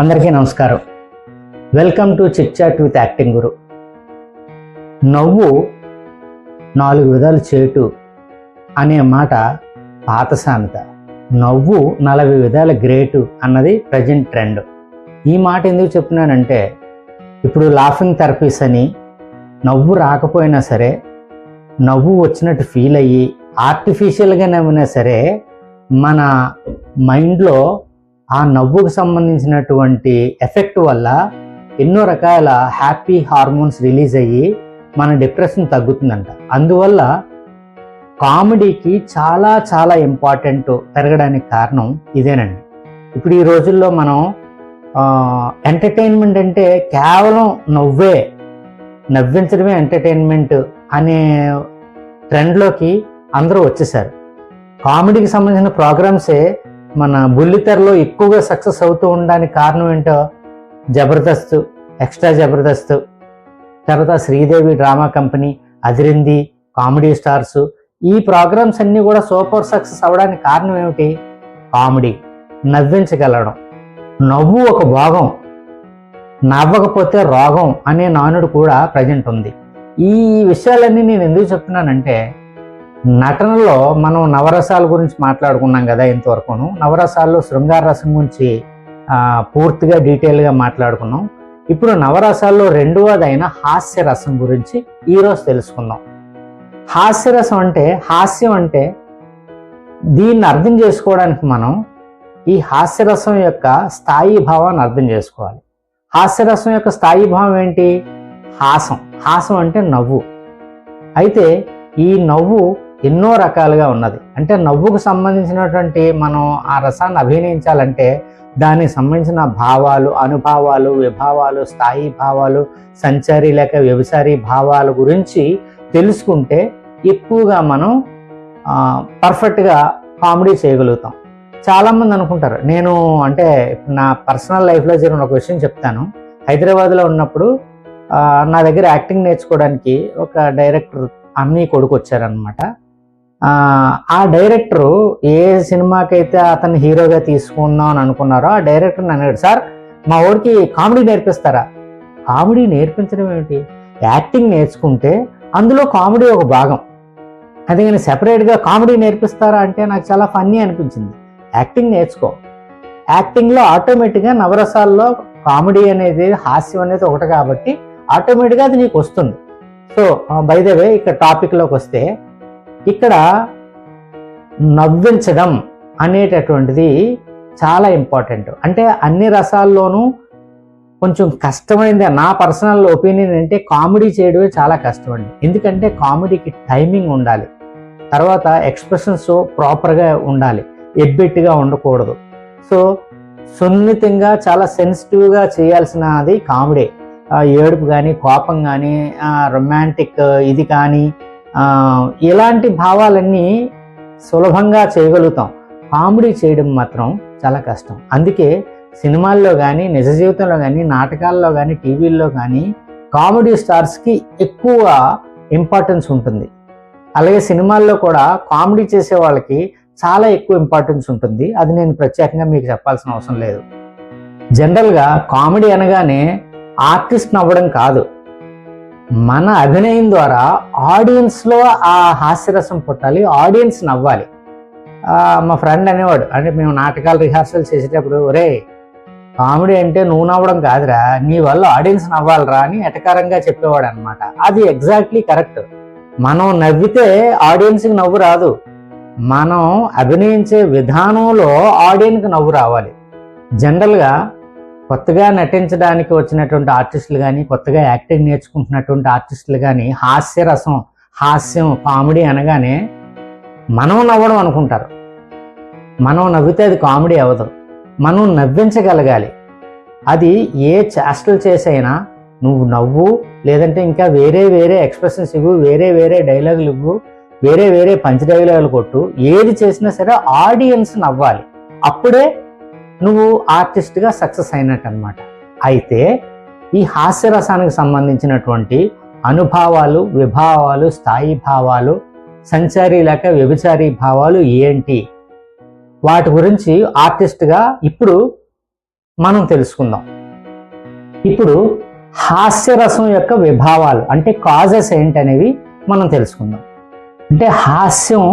అందరికీ నమస్కారం. Welcome to chit chat with acting guru. నవ్వు 4 విధాలు చేటు అనే మాట పాత సామెత. నవ్వు 40 విధాల గ్రేటు అన్నది ప్రజెంట్ ట్రెండ్. ఈ మాట ఎందుకు చెప్తున్నానంటే, ఇప్పుడు లాఫింగ్ థెరపీస్ అని నవ్వు రాకపోయినా సరే నవ్వు వచ్చినట్టు ఫీల్ అయ్యి ఆర్టిఫిషియల్గా నవ్వినా సరే మన మైండ్లో ఆ నవ్వుకు సంబంధించినటువంటి ఎఫెక్ట్ వల్ల ఎన్నో రకాల హ్యాపీ హార్మోన్స్ రిలీజ్ అయ్యి మన డిప్రెషన్ తగ్గుతుందంట. అందువల్ల కామెడీకి చాలా చాలా ఇంపార్టెంట్ పెరగడానికి కారణం ఇదేనండి. ఇప్పుడు ఈ రోజుల్లో మనం ఎంటర్టైన్మెంట్ అంటే కేవలం నవ్వించడమే ఎంటర్టైన్మెంట్ అనే ట్రెండ్లోకి అందరూ వచ్చేసారు. కామెడీకి సంబంధించిన ప్రోగ్రామ్సే మన బుల్లితెరలో ఎక్కువగా సక్సెస్ అవుతూ ఉండడానికి కారణం ఏంటో జబర్దస్త్, ఎక్స్ట్రా జబర్దస్త్, తర్వాత శ్రీదేవి డ్రామా కంపెనీ, అదిరింది, కామెడీ స్టార్స్, ఈ ప్రోగ్రామ్స్ అన్నీ కూడా సూపర్ సక్సెస్ అవ్వడానికి కారణం ఏమిటి? కామెడీ, నవ్వించగలడం. నవ్వు ఒక భాగం, నవ్వకపోతే రోగం అనే నానుడు కూడా ప్రజెంట్ ఉంది. ఈ విషయాలన్నీ నేను ఎందుకు చెప్తున్నానంటే, నటనలో మనం నవరసాల గురించి మాట్లాడుకున్నాం కదా ఇంతవరకును. నవరసాల్లో శృంగార రసం గురించి పూర్తిగా డీటెయిల్గా మాట్లాడుకున్నాం. ఇప్పుడు నవరసాల్లో రెండవదైన హాస్య రసం గురించి ఈరోజు తెలుసుకుందాం. హాస్యరసం అంటే, హాస్యం అంటే, దీన్ని అర్థం చేసుకోవడానికి మనం ఈ హాస్యరసం యొక్క స్థాయి భావాన్ని అర్థం చేసుకోవాలి. హాస్యరసం యొక్క స్థాయి భావం ఏంటి? హాసం అంటే నవ్వు. అయితే ఈ నవ్వు ఎన్నో రకాలుగా ఉన్నది. అంటే నవ్వుకు సంబంధించినటువంటి మనం ఆ రసాన్ని అభినయించాలంటే దానికి సంబంధించిన భావాలు, అనుభావాలు, విభావాలు, స్థాయి భావాలు, సంచారి లేక వ్యభిచారి భావాల గురించి తెలుసుకుంటే ఎక్కువగా మనం పర్ఫెక్ట్గా కామెడీ చేయగలుగుతాం. చాలామంది అనుకుంటారు, నేను అంటే నా పర్సనల్ లైఫ్లో జరిగిన ఒక విషయం చెప్తాను. హైదరాబాద్లో ఉన్నప్పుడు నా దగ్గర యాక్టింగ్ నేర్చుకోవడానికి ఒక డైరెక్టర్ అన్నయ్య కొడుకు వచ్చారనమాట. ఆ డైరెక్టరు ఏ సినిమాకైతే అతను హీరోగా తీసుకుందాం అని అనుకున్నారో ఆ డైరెక్టర్ నన్ను అడిగాడు, సార్ మా ఊరికి కామెడీ నేర్పిస్తారా? కామెడీ నేర్పించడం ఏమిటి? యాక్టింగ్ నేర్చుకుంటే అందులో కామెడీ ఒక భాగం. అది నేను సెపరేట్గా కామెడీ నేర్పిస్తారా అంటే నాకు చాలా ఫన్నీ అనిపించింది. యాక్టింగ్ నేర్చుకో, యాక్టింగ్లో ఆటోమేటిక్గా నవరసాల్లో కామెడీ అనేది, హాస్యం అనేది ఒకటి కాబట్టి ఆటోమేటిక్గా అది నీకు వస్తుంది. సో బై ద వే, ఇక్కడ టాపిక్లోకి వస్తే, ఇక్కడ నవ్వించడం అనేటటువంటిది చాలా ఇంపార్టెంట్. అంటే అన్ని రసాల్లోనూ కొంచెం కష్టమైంది. నా పర్సనల్ ఒపీనియన్ అంటే కామెడీ చేయడమే చాలా కష్టమండి. ఎందుకంటే కామెడీకి టైమింగ్ ఉండాలి, తర్వాత ఎక్స్ప్రెషన్స్ ప్రాపర్గా ఉండాలి, ఎబ్బెట్టిగా ఉండకూడదు. సో సున్నితంగా చాలా సెన్సిటివ్గా చేయాల్సినది కామెడీ. ఏడుపు కానీ, కోపం కానీ, రొమాంటిక్ ఇది కానీ, ఇలాంటి భావాలన్నీ సులభంగా చేయగలుగుతాం. కామెడీ చేయడం మాత్రం చాలా కష్టం. అందుకే సినిమాల్లో కానీ, నిజ జీవితంలో కానీ, నాటకాల్లో కానీ, టీవీల్లో కానీ కామెడీ స్టార్స్కి ఎక్కువ ఇంపార్టెన్స్ ఉంటుంది. అలాగే సినిమాల్లో కూడా కామెడీ చేసే వాళ్ళకి చాలా ఎక్కువ ఇంపార్టెన్స్ ఉంటుంది. అది నేను ప్రత్యేకంగా మీకు చెప్పాల్సిన అవసరం లేదు. జనరల్గా కామెడీ అనగానే ఆర్టిస్ట్ నవ్వడం కాదు, మన అభినయం ద్వారా ఆడియన్స్లో ఆ హాస్యరసం పుట్టాలి, ఆడియన్స్ నవ్వాలి. మా ఫ్రెండ్ అనేవాడు, అంటే మేము నాటకాలు రిహార్సల్ చేసేటప్పుడు, ఒరే కామెడీ అంటే నువ్వు నవ్వడం కాదురా, నీ వల్ల ఆడియన్స్ నవ్వాలరా అని ఎటకారంగా చెప్పేవాడు అనమాట. అది ఎగ్జాక్ట్లీ కరెక్ట్. మనం నవ్వితే ఆడియన్స్కి నవ్వు రాదు, మనం అభినయించే విధానంలో ఆడియన్స్కి నవ్వు రావాలి. జనరల్గా కొత్తగా నటించడానికి వచ్చినటువంటి ఆర్టిస్టులు కానీ, కొత్తగా యాక్టింగ్ నేర్చుకుంటున్నటువంటి ఆర్టిస్టులు కానీ హాస్యం కామెడీ అనగానే మనం నవ్వడం అనుకుంటారు. మనం నవ్వితే అది కామెడీ అవ్వదు. మనం నవ్వించగలగాలి. అది ఏ చేష్టలు చేసైనా నువ్వు నవ్వు, లేదంటే ఇంకా వేరే వేరే ఎక్స్ప్రెషన్స్ ఇవ్వు, వేరే వేరే డైలాగులు ఇవ్వు, వేరే వేరే పంచ్ డైలాగులు కొట్టు, ఏది చేసినా సరే ఆడియన్స్ నవ్వాలి. అప్పుడే నువ్వు ఆర్టిస్ట్గా సక్సెస్ అయినట్టు అనమాట. అయితే ఈ హాస్యరసానికి సంబంధించినటువంటి అనుభావాలు, విభావాలు, స్థాయి భావాలు, సంచారి లేక వ్యభిచారి భావాలు ఏంటి, వాటి గురించి ఆర్టిస్ట్గా ఇప్పుడు మనం తెలుసుకుందాం. ఇప్పుడు హాస్యరసం యొక్క విభావాలు అంటే కాజెస్ ఏంటనేవి మనం తెలుసుకుందాం. అంటే హాస్యం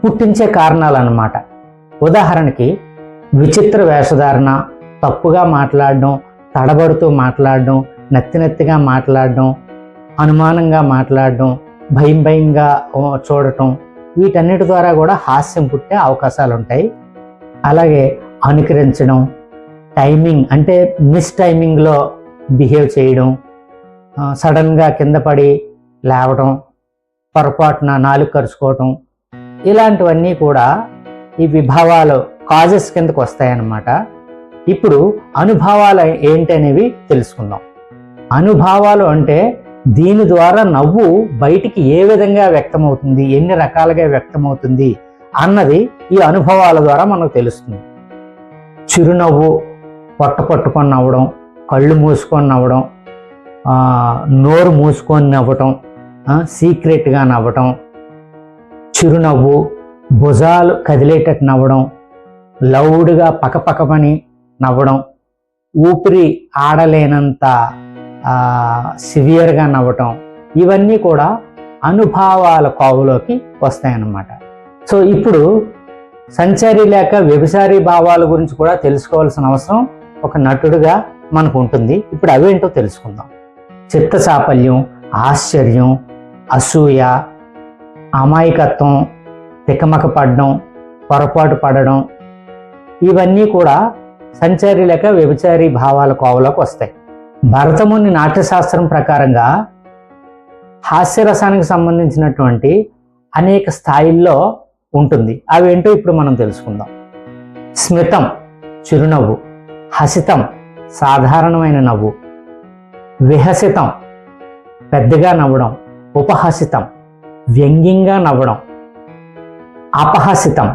పుట్టించే కారణాలు అన్నమాట. ఉదాహరణకి విచిత్ర వేషధారణ, తప్పుగా మాట్లాడడం, తడబడుతూ మాట్లాడడం, నత్తిగా మాట్లాడడం, అనుమానంగా మాట్లాడడం, భయంగా చూడటం, వీటన్నిటి ద్వారా కూడా హాస్యం పుట్టే అవకాశాలు ఉంటాయి. అలాగే అనుకరించడం, టైమింగ్ అంటే మిస్ టైమింగ్లో బిహేవ్ చేయడం, సడన్గా కింద పడి లేవడం, పొరపాటున నాలుగు కరుచుకోవటం, ఇలాంటివన్నీ కూడా ఈ విభావాలు కాజెస్ కిందకు వస్తాయన్నమాట. ఇప్పుడు అనుభవాలు ఏంటనేవి తెలుసుకుందాం. అనుభవాలు అంటే దీని ద్వారా నవ్వు బయటికి ఏ విధంగా వ్యక్తమవుతుంది, ఎన్ని రకాలుగా వ్యక్తమవుతుంది అన్నది ఈ అనుభవాల ద్వారా మనకు తెలుస్తుంది. చిరునవ్వు, పొట్ట పట్టుకొని నవ్వడం, కళ్ళు మూసుకొని నవ్వడం, నోరు మూసుకొని నవ్వటం, సీక్రెట్గా నవ్వటం, చిరునవ్వు, భుజాలు కదిలేటట్టు నవ్వడం, లౌడ్గా పకపకమని నవ్వడం, ఊపిరి ఆడలేనంత సివియర్గా నవ్వటం, ఇవన్నీ కూడా అనుభవాల కోవలోకి వస్తాయన్నమాట. సో ఇప్పుడు సంచారి లేక వ్యభిచారి భావాల గురించి కూడా తెలుసుకోవాల్సిన అవసరం ఒక నటుడుగా మనకు ఉంటుంది. ఇప్పుడు అవేంటో తెలుసుకుందాం. చిత్త చాపల్యం, ఆశ్చర్యం, అసూయ, అమాయకత్వం, తికమక పడడం, పొరపాటు పడడం, ఇవన్నీ కూడా సంచారి లేక వ్యభిచారి భావాల కోవలోకి వస్తాయి. భరతముని నాట్యశాస్త్రం ప్రకారంగా హాస్యరసానికి సంబంధించినటువంటి అనేక స్థాయిల్లో ఉంటుంది. అవేంటో ఇప్పుడు మనం తెలుసుకుందాం. స్మితం చిరునవ్వు, హసితం సాధారణమైన నవ్వు, విహసితం పెద్దగా నవ్వడం, ఉపహసితం వ్యంగ్యంగా నవ్వడం, అపహసితం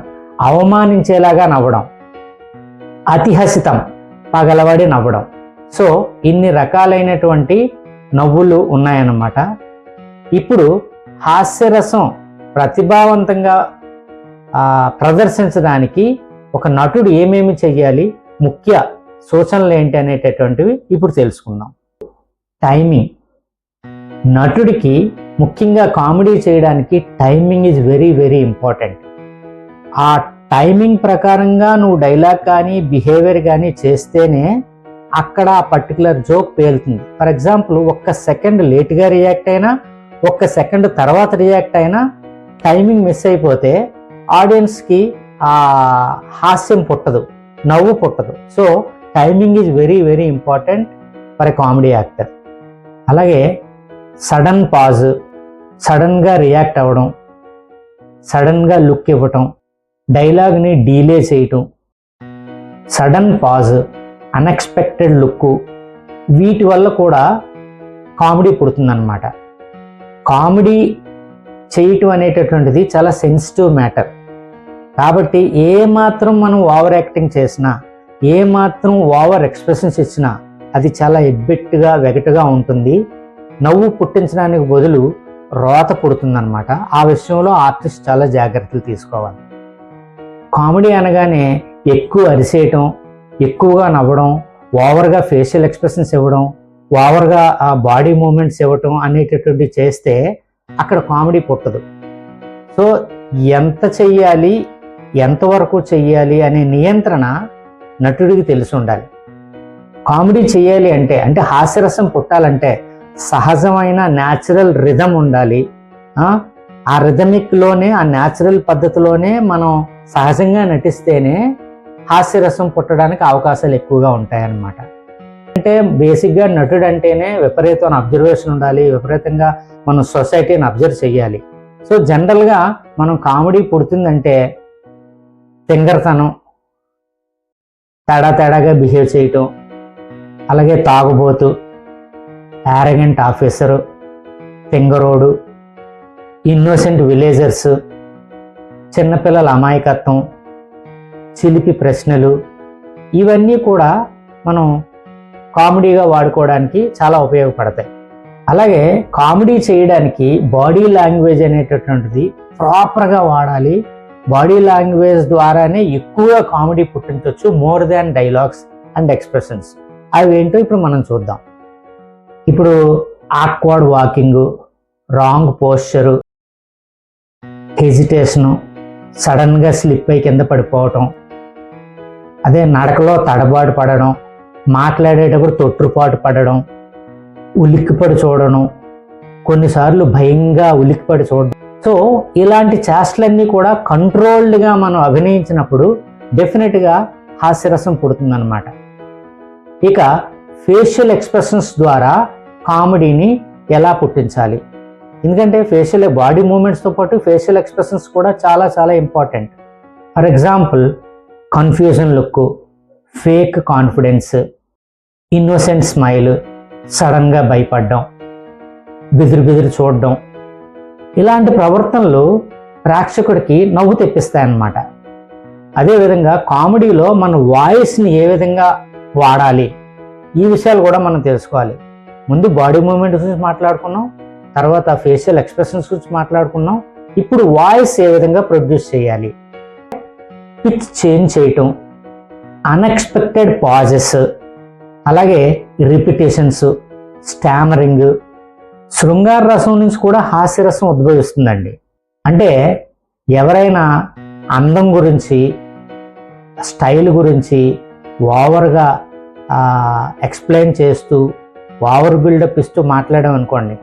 అవమానించేలాగా నవ్వడం, అతిహసితం పగలబడి నవ్వడం. సో ఇన్ని రకాలైనటువంటి నవ్వులు ఉన్నాయన్నమాట. ఇప్పుడు హాస్యరసం ప్రతిభావంతంగా ప్రదర్శించడానికి ఒక నటుడు ఏమేమి చెయ్యాలి, ముఖ్య సూచనలు ఏంటి అనేటటువంటివి ఇప్పుడు తెలుసుకుందాం. టైమింగ్. నటుడికి ముఖ్యంగా కామెడీ చేయడానికి timing is very very important. ఆ టైమింగ్ ప్రకారంగా నువ్వు డైలాగ్ కానీ బిహేవియర్ కానీ చేస్తేనే అక్కడ ఆ పర్టికులర్ జోక్ పేలుతుంది. ఫర్ ఎగ్జాంపుల్, ఒక్క సెకండ్ లేట్గా రియాక్ట్ అయినా, ఒక్క సెకండ్ తర్వాత రియాక్ట్ అయినా టైమింగ్ మిస్ అయిపోతే ఆడియన్స్కి ఆ హాస్యం పుట్టదు, నవ్వు పుట్టదు. So timing is very very important for a comedy actor. అలాగే సడన్ పాజ్, సడన్గా రియాక్ట్ అవ్వడం, సడన్గా లుక్ ఇవ్వటం, డైలాగ్ని డీలే చేయటం, సడన్ పాజ్, అన్ఎక్స్పెక్టెడ్ లుక్, వీటి వల్ల కూడా కామెడీ పుడుతుందన్నమాట. కామెడీ చేయటం అనేటటువంటిది చాలా సెన్సిటివ్ మ్యాటర్. కాబట్టి ఏమాత్రం మనం ఓవర్ యాక్టింగ్ చేసినా, ఏమాత్రం ఓవర్ ఎక్స్ప్రెషన్స్ ఇచ్చినా అది చాలా ఎబ్బెట్టుగా వెగటుగా ఉంటుంది. నవ్వు పుట్టించడానికి బదులు రోత పుడుతుందన్నమాట. ఆ విషయంలో ఆర్టిస్ట్ చాలా జాగ్రత్తలు తీసుకోవాలి. కామెడీ అనగానే ఎక్కువ అరిసేయటం, ఎక్కువగా నవ్వడం, ఓవర్గా ఫేషియల్ ఎక్స్ప్రెషన్స్ ఇవ్వడం, ఓవర్గా ఆ బాడీ మూమెంట్స్ ఇవ్వటం అనేటటువంటి చేస్తే అక్కడ కామెడీ పుట్టదు. సో ఎంత చెయ్యాలి, ఎంతవరకు చెయ్యాలి అనే నియంత్రణ నటుడికి తెలిసి ఉండాలి. కామెడీ చేయాలి అంటే హాస్యరసం పుట్టాలంటే సహజమైన న్యాచురల్ రిథం ఉండాలి. ఆ రిథమిక్లోనే, ఆ న్యాచురల్ పద్ధతిలోనే మనం సహజంగా నటిస్తేనే హాస్యరసం పుట్టడానికి అవకాశాలు ఎక్కువగా ఉంటాయన్నమాట. అంటే బేసిక్గా నటుడు అంటేనే విపరీతమైన అబ్జర్వేషన్ ఉండాలి, విపరీతంగా మనం సొసైటీని అబ్జర్వ్ చేయాలి. సో జనరల్గా మనం కామెడీ పుడుతుందంటే తింగరతనం, తేడాగా బిహేవ్ చేయటం, అలాగే తాగుబోతు, యారగెంట్ ఆఫీసరు, తింగరోడు, ఇన్నోసెంట్ విలేజర్స్, చిన్నపిల్లల అమాయకత్వం, చిలిపి ప్రశ్నలు, ఇవన్నీ కూడా మనం కామెడీగా వాడుకోవడానికి చాలా ఉపయోగపడతాయి. అలాగే కామెడీ చేయడానికి బాడీ లాంగ్వేజ్ అనేటటువంటిది ప్రాపర్గా వాడాలి. బాడీ లాంగ్వేజ్ ద్వారానే ఎక్కువగా కామెడీ పుట్టించవచ్చు, more than dialogues and expressions. అవి ఏంటో ఇప్పుడు మనం చూద్దాం. ఇప్పుడు ఆక్వర్డ్ వాకింగ్, రాంగ్ పోస్చరు, హెజిటేషను, సడన్గా స్లిప్ అయి కింద పడిపోవటం, అదే నడకలో తడబాటు పడడం, మాట్లాడేటప్పుడు తొట్టుపాటు పడడం, ఉలిక్కిపడి చూడడం, కొన్నిసార్లు భయంగా ఉలిక్కిపడి చూడడం. సో ఇలాంటి చేష్టలన్నీ కూడా కంట్రోల్డ్గా మనం అభినయించినప్పుడు డెఫినెట్గా హాస్యరసం పుడుతుందన్నమాట. ఇక ఫేషియల్ ఎక్స్ప్రెషన్స్ ద్వారా కామెడీని ఎలా పుట్టించాలి? ఎందుకంటే ఫేషియల్ బాడీ మూమెంట్స్తో పాటు ఫేషియల్ ఎక్స్ప్రెషన్స్ కూడా చాలా చాలా important. For example confusion look, fake confidence, innocent smile, సడన్గా భయపడడం, బెదిరి చూడడం, ఇలాంటి ప్రవర్తనలు ప్రేక్షకుడికి నవ్వు తెప్పిస్తాయన్నమాట. అదేవిధంగా కామెడీలో మన వాయిస్ని ఏ విధంగా వాడాలి, ఈ విషయాలు కూడా మనం తెలుసుకోవాలి. ముందు బాడీ మూమెంట్ గురించి మాట్లాడుకున్నాం, తర్వాత ఫేషియల్ ఎక్స్ప్రెషన్స్ గురించి మాట్లాడుకున్నాం. ఇప్పుడు వాయిస్ ఏ విధంగా ప్రొడ్యూస్ చేయాలి, పిచ్ చేంజ్ చేయటం, అన్ఎక్స్పెక్టెడ్ పాజెస్, అలాగే రిపిటేషన్స్, స్టామరింగ్. శృంగార రసం నుంచి కూడా హాస్యరసం ఉద్భవిస్తుందండి. అంటే ఎవరైనా అందం గురించి, స్టైల్ గురించి ఓవర్గా ఎక్స్ప్లెయిన్ చేస్తూ ఓవర్ బిల్డప్ ఇస్తూ మాట్లాడాం అనుకోండి,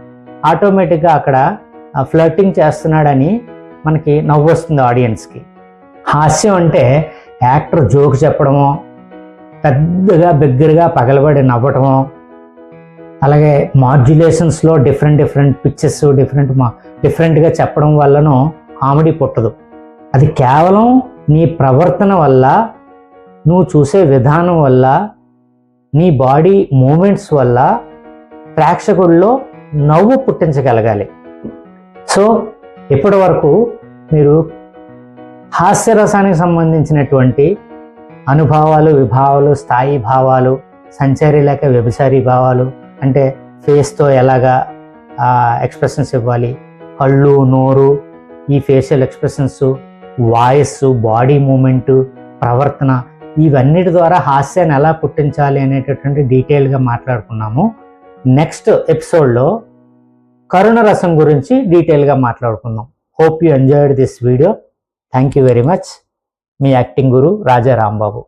ఆటోమేటిక్గా అక్కడ ఫ్లర్టింగ్ చేస్తున్నాడని మనకి నవ్వు వస్తుంది ఆడియన్స్కి. హాస్యం అంటే యాక్టర్ జోక్ చెప్పడమో, పెద్దగా బిగ్గరగా పగలబడి నవ్వటమో, అలాగే మాడ్యులేషన్స్లో డిఫరెంట్ పిచ్చెస్ డిఫరెంట్గా చెప్పడం వల్లనూ కామెడీ పుట్టదు. అది కేవలం నీ ప్రవర్తన వల్ల, నువ్వు చూసే విధానం వల్ల, నీ బాడీ మూమెంట్స్ వల్ల ప్రేక్షకుల్లో నవ్వు పుట్టించగలగాలి. సో ఇప్పటి వరకు మీరు హాస్యరసానికి సంబంధించినటువంటి అనుభవాలు, విభావాలు, స్థాయి భావాలు, సంచారి లేక వ్యభిచారీ భావాలు, అంటే ఫేస్తో ఎలాగా ఎక్స్ప్రెషన్స్ ఇవ్వాలి, కళ్ళు, నోరు, ఈ facial expressions, voice, body movement, ప్రవర్తన, ఇవన్నిటి ద్వారా హాస్యాన్ని ఎలా పుట్టించాలి అనేటటువంటి డీటెయిల్గా మాట్లాడుకున్నాము. నెక్స్ట్ ఎపిసోడ్లో కరుణ రసం గురించి డీటెయిల్గా మాట్లాడుకుందాం. Hope you enjoyed this video. Thank you very much. Me acting Guru Raja Rambabu.